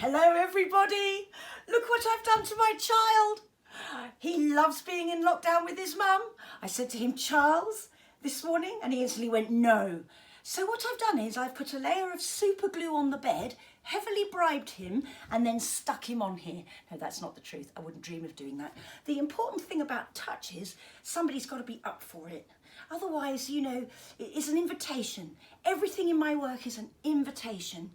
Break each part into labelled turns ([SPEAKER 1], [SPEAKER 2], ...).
[SPEAKER 1] Hello everybody! Look what I've done to my child! He loves being in lockdown with his mum. I said to him, Charles, this morning, and he instantly went, no. So what I've done is I've put a layer of super glue on the bed, heavily bribed him, and then stuck him on here. No, that's not the truth. I wouldn't dream of doing that. The important thing about touch is somebody's got to be up for it. Otherwise, you know, it's an invitation. Everything in my work is an invitation.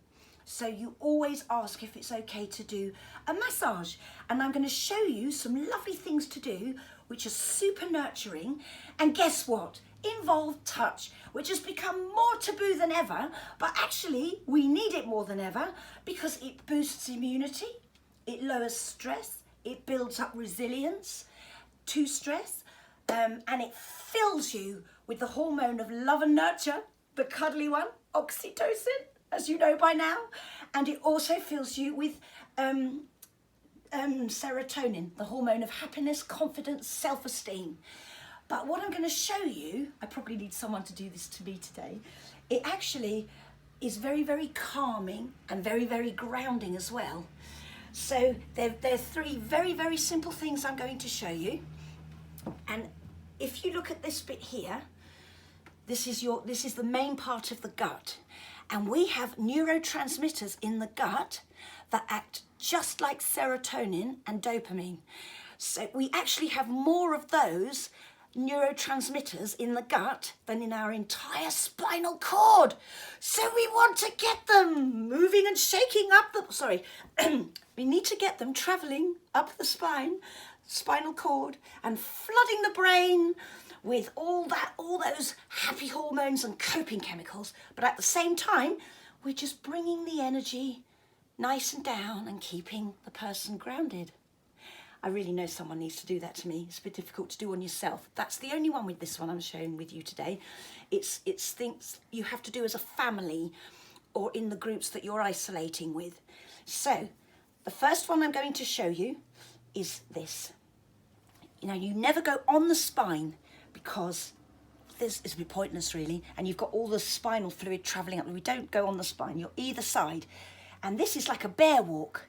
[SPEAKER 1] So you always ask if it's okay to do a massage. And I'm going to show you some lovely things to do, which are super nurturing. And guess what? Involve touch, which has become more taboo than ever. But actually, we need it more than ever because it boosts immunity, it lowers stress, it builds up resilience to stress, and it fills you with the hormone of love and nurture, the cuddly one, oxytocin, as you know by now, and it also fills you with serotonin, the hormone of happiness, confidence, self-esteem. But what I'm going to show you, I probably need someone to do this to me today, it actually is very, very calming and very, very grounding as well. So there are three very, very simple things I'm going to show you. And if you look at this bit here, this is the main part of the gut. And we have neurotransmitters in the gut that act just like serotonin and dopamine. So we actually have more of those neurotransmitters in the gut than in our entire spinal cord. So we want to get them moving and shaking up we need to get them traveling up the spinal cord and flooding the brain with all those happy hormones and coping chemicals, but at the same time, we're just bringing the energy nice and down and keeping the person grounded. I really know someone needs to do that to me. It's a bit difficult to do on yourself. That's the only one with this one I'm sharing with you today. It's things you have to do as a family or in the groups that you're isolating with. So, the first one I'm going to show you is this. You know, you never go on the spine because this is a bit pointless really, and you've got all the spinal fluid travelling up. We don't go on the spine, you're either side. And this is like a bear walk.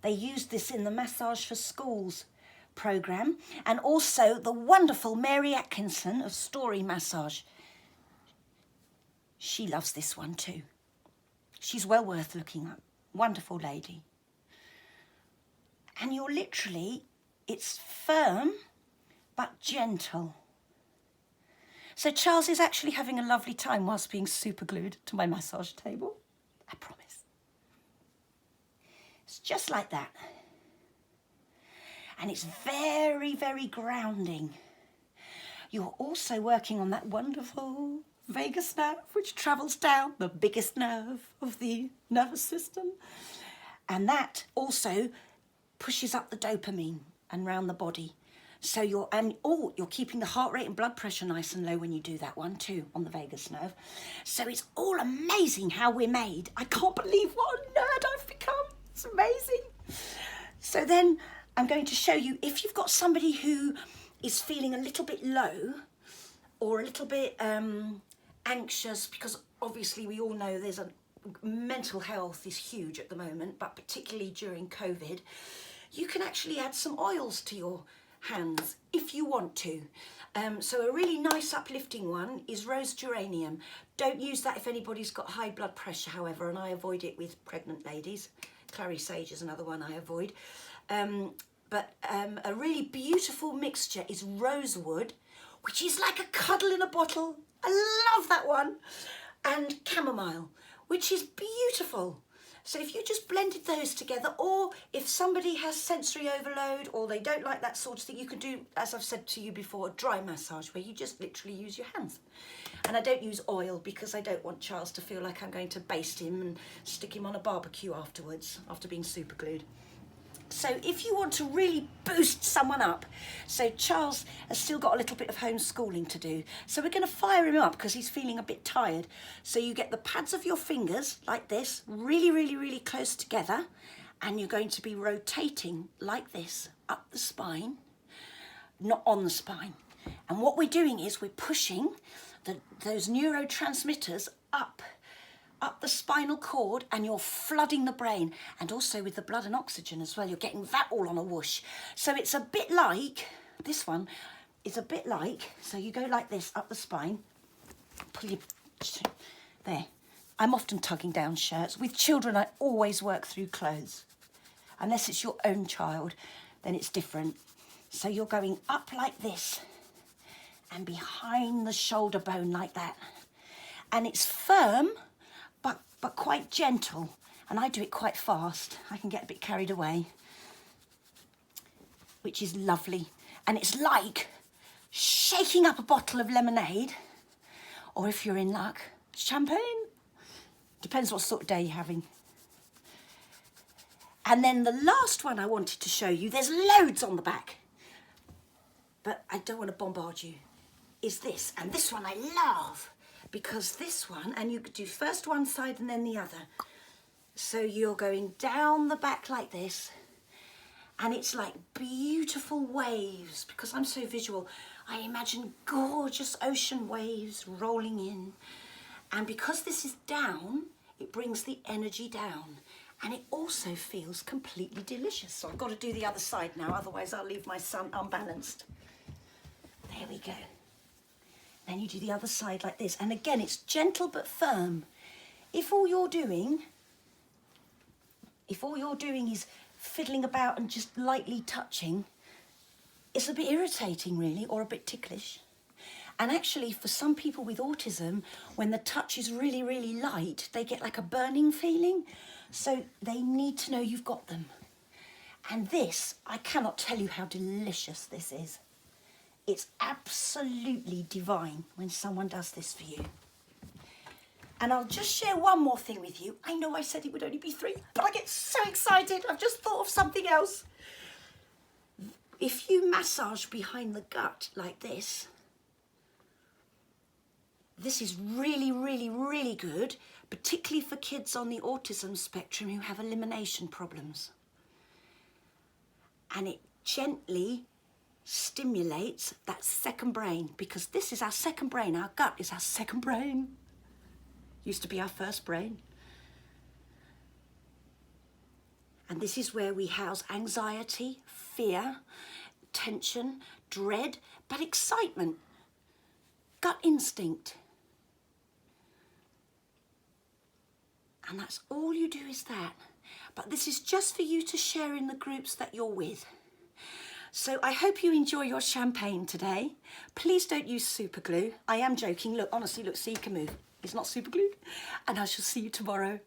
[SPEAKER 1] They used this in the Massage for Schools programme, and also the wonderful Mary Atkinson of Story Massage. She loves this one too. She's well worth looking at. Wonderful lady. And you're literally, it's firm but gentle. So Charles is actually having a lovely time whilst being super glued to my massage table. I promise. It's just like that. And it's very, very grounding. You're also working on that wonderful vagus nerve, which travels down the biggest nerve of the nervous system. And that also pushes up the dopamine and round the body. So you're keeping the heart rate and blood pressure nice and low when you do that one too, on the vagus nerve. So it's all amazing how we're made. I can't believe what a nerd I've become. It's amazing. So then I'm going to show you, if you've got somebody who is feeling a little bit low or a little bit anxious, because obviously we all know mental health is huge at the moment, but particularly during COVID, you can actually add some oils to your hands if you want to. So a really nice uplifting one is rose geranium. Don't use that if anybody's got high blood pressure, however, and I avoid it with pregnant ladies. Clary sage is another one I avoid. But a really beautiful mixture is rosewood, which is like a cuddle in a bottle. I love that one. And chamomile, which is beautiful. So if you just blended those together, or if somebody has sensory overload or they don't like that sort of thing, you can do, as I've said to you before, a dry massage where you just literally use your hands. And I don't use oil because I don't want Charles to feel like I'm going to baste him and stick him on a barbecue afterwards, after being super glued. So if you want to really boost someone up, so Charles has still got a little bit of homeschooling to do, so we're going to fire him up because he's feeling a bit tired. So you get the pads of your fingers like this, really, really, really close together, and you're going to be rotating like this up the spine, not on the spine. And what we're doing is we're pushing those neurotransmitters up up the spinal cord, and you're flooding the brain, and also with the blood and oxygen as well. You're getting that all on a whoosh. So it's a bit like, this one is a bit like, so you go like this up the spine, pull your, there. I'm often tugging down shirts. With children, I always work through clothes. Unless it's your own child, then it's different. So you're going up like this and behind the shoulder bone like that. And it's firm, but quite gentle. And I do it quite fast. I can get a bit carried away, which is lovely. And it's like shaking up a bottle of lemonade, or if you're in luck, champagne. Depends what sort of day you're having. And then the last one I wanted to show you, there's loads on the back, but I don't want to bombard you, is this. And this one I love, because this one, and you could do first one side and then the other. So you're going down the back like this, and it's like beautiful waves, because I'm so visual. I imagine gorgeous ocean waves rolling in. And because this is down, it brings the energy down. And it also feels completely delicious. So I've got to do the other side now, otherwise I'll leave my son unbalanced. There we go. Then you do the other side like this. And again, it's gentle but firm. If all you're doing is fiddling about and just lightly touching, it's a bit irritating really, or a bit ticklish. And actually, for some people with autism, when the touch is really, really light, they get like a burning feeling. So they need to know you've got them. And this, I cannot tell you how delicious this is. It's absolutely divine when someone does this for you. And I'll just share one more thing with you. I know I said it would only be 3, but I get so excited. I've just thought of something else. If you massage behind the gut like this, this is really, really, really good, particularly for kids on the autism spectrum who have elimination problems. And it gently stimulates that second brain, because this is our second brain. Our gut is our second brain. Used to be our first brain. And this is where we house anxiety, fear, tension, dread, but excitement, gut instinct. And that's all you do is that. But this is just for you to share in the groups that you're with. So I hope you enjoy your champagne today. Please don't use super glue. I am joking. Look, honestly, look, see, you can move. It's not super glued. And I shall see you tomorrow.